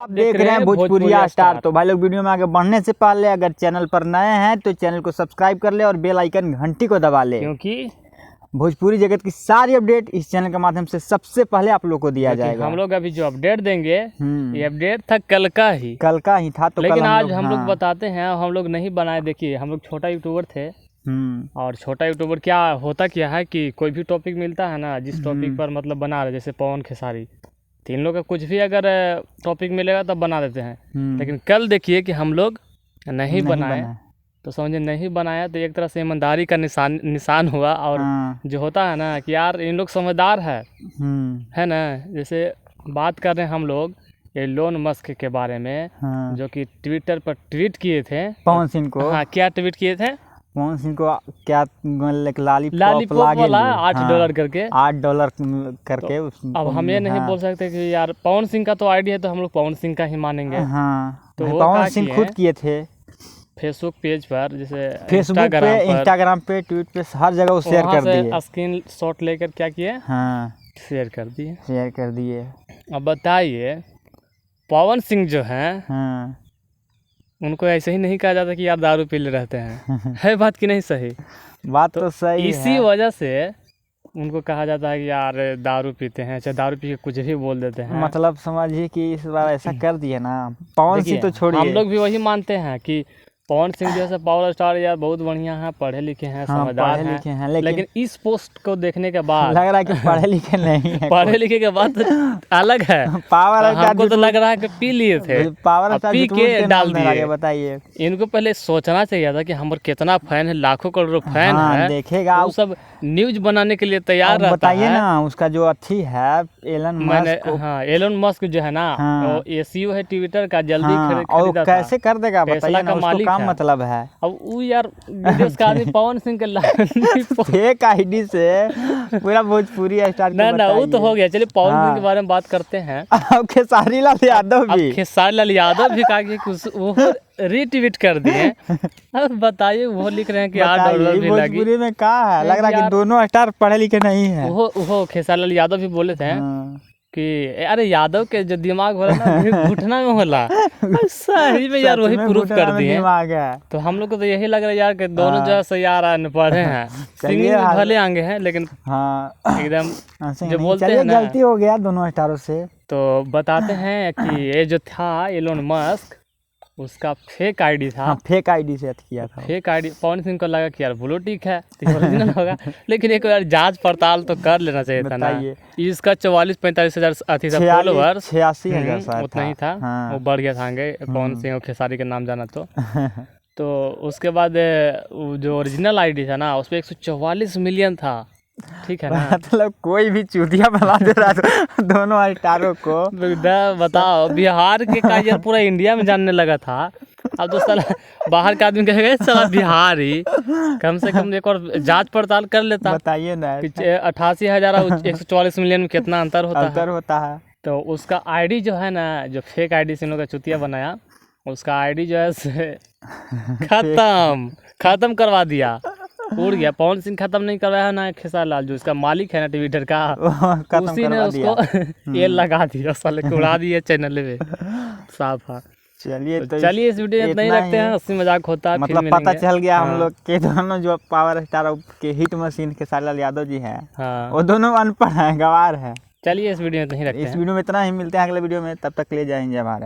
आप देख रहे हैं भोजपुरिया स्टार। तो भाई लोग वीडियो में आगे बढ़ने से पहले अगर चैनल पर नए हैं तो चैनल को सब्सक्राइब कर ले और बेल आइकन घंटी को दबा ले, क्योंकि भोजपुरी जगत की सारी अपडेट इस चैनल के माध्यम से सबसे पहले आप लोग को दिया जाएगा। हम लोग अभी जो अपडेट देंगे ये अपडेट था कल का ही था, तो लेकिन आज हम लोग बताते हैं। हम लोग नहीं बनाए, देखिए हम लोग छोटा यूट्यूबर थे और छोटा यूट्यूबर क्या होता क्या है कि कोई भी टॉपिक मिलता है ना, जिस टॉपिक पर मतलब बना रहे, जैसे पवन खेसारी, तीन लोग का कुछ भी अगर टॉपिक मिलेगा तब बना देते हैं। लेकिन कल देखिए कि हम लोग नहीं बनाए तो समझे नहीं बनाया तो एक तरह से ईमानदारी का निशान हुआ। और जो होता है ना कि यार इन लोग समझदार है ना। जैसे बात कर रहे हैं हम लोग एलोन मस्क के बारे में, जो कि ट्विटर पर ट्वीट किए थे पवन सिंह को। हाँ, क्या ट्वीट किए थे पवन सिंह को? क्या लॉलीपॉप वाला $8 करके $8 अब हम ये नहीं बोल सकते कि यार पवन सिंह का तो आईडी है तो हम लोग पवन सिंह का ही मानेंगे। तो पवन सिंह खुद किए थे फेसबुक पेज पर, जैसे फेसबुक पे, इंस्टाग्राम पे, ट्वीट पे, हर जगह वो शेयर कर दिए। स्क्रीन शॉट लेकर क्या किए, शेयर कर दिए। अब बताइए पवन सिंह जो हैं उनको ऐसे ही नहीं कहा जाता कि यार दारू पी ले रहते हैं। है बात कि नहीं सही? बात तो सही है। इसी वजह से उनको कहा जाता है कि यार दारू पीते हैं, चाहे दारू पी के कुछ भी बोल देते हैं। मतलब समझिए कि इस बार ऐसा कर दिया ना। पवन सिंह तो छोड़िए, हम लोग भी वही मानते हैं कि पवन सिंह जैसे पावर स्टार यार बहुत बढ़िया है, पढ़े लिखे हैं, समझदार हैं। लेकिन इस पोस्ट को देखने के बाद लग रहा है कि पढ़े लिखे नहीं है। पढ़े लिखे के बाद अलग है। पावर स्टार हमको तो लग रहा है कि पी लिए थे, पावर स्टार पी के डाल दिए। बताइए, इनको पहले सोचना चाहिए था कि हमारे कितना फैन है, लाखों करोड़ों फैन है, देखेगा वो सब न्यूज बनाने के लिए तैयार रहता है। बताइए ना उसका जो अच्छी है एलन मस्क। एलन मस्क जो है ना वो एसीयू है ट्विटर का, जल्दी खरीदा था। कैसे कर देगा बताइए ना, उसको क्या मतलब है? अब वो यार विदेश का आदमी पवन सिंह के फेक आईडी से पूरा भोजपुरी स्टार ना वो तो हो गया। चलिए पवन सिंह के बारे में बात करते हैं। खेसारी लाल यादव भी कहा कि वो रीट्वीट कर दिए। अब बताइए वो लिख रहे हैं कि $8 भी लगी। भोजपुरी में कहा है, लग रहा है कि दोनों स्टार पढ़े लिखे नहीं है। वो खेसारी लाल यादव भी बोले थे कि अरे यादव के जो दिमाग होला ना घुटना में होला। सही में यार वही प्रूफ कर दिए। तो हम लोग को तो यही लग रहा है यार कि दोनों जो है यार पढ़े हैं, सिंगिंग में भले आगे हैं, लेकिन एकदम जो बोलते हैं ना गलती हो गया दोनों स्टारों से। तो बताते हैं कि ये जो था एलोन मस्क, उसका फेक आईडी था। फेक आईडी से किया था। फेक आईडी पवन सिंह को लगा कि यार ब्लू टिक है तो ओरिजिनल होगा। लेकिन एक बार जांच पड़ताल तो कर लेना चाहिए था ना। इसका 44-45 हजार फॉलोअर, 86,000 उतना ही था। वो बढ़ गया था आगे पवन सिंह और खेसारी के नाम जाना तो उसके बाद जो ओरिजिनल आईडी था ना उस पर 144 मिलियन था। ठीक है ना, मतलब कोई भी चूतिया बना दे रहा था दोनों स्टारों को। बताओ बिहार के का यार पूरा इंडिया में जानने लगा था। अब तो साला बाहर का आदमी कहेगा साला बिहारी, कम से कम एक और जांच पड़ताल कर लेता। बताइए ना 88,000 और 144 मिलियन में कितना अंतर होता है। तो उसका आईडी जो है ना, जो फेक आईडी से इन लोग का चूतिया बनाया, उसका आईडी जो है खत्म करवा दिया, उड़ गया। पवन सिंह खत्म नहीं करवाया ना, खेसारी लाल जो इसका मालिक है ना ट्विटर का, उसी ने उसको ये लगा दिया, साले को उड़ा दिया चैनल में साफ है। चलिए इस वीडियो में नहीं रखते हैं, हंसी मजाक होता है। मतलब पता चल गया हम लोग के दोनों जो पावर स्टार के हिट मशीन खेसारी लाल यादव जी हैं वो दोनों अनपढ़ हैं, गवार हैं। चलिए इस वीडियो में नहीं रखते हैं। इस वीडियो में इतना ही, मिलते हैं अगले वीडियो में, तब तक ले जाएंगे हमारे।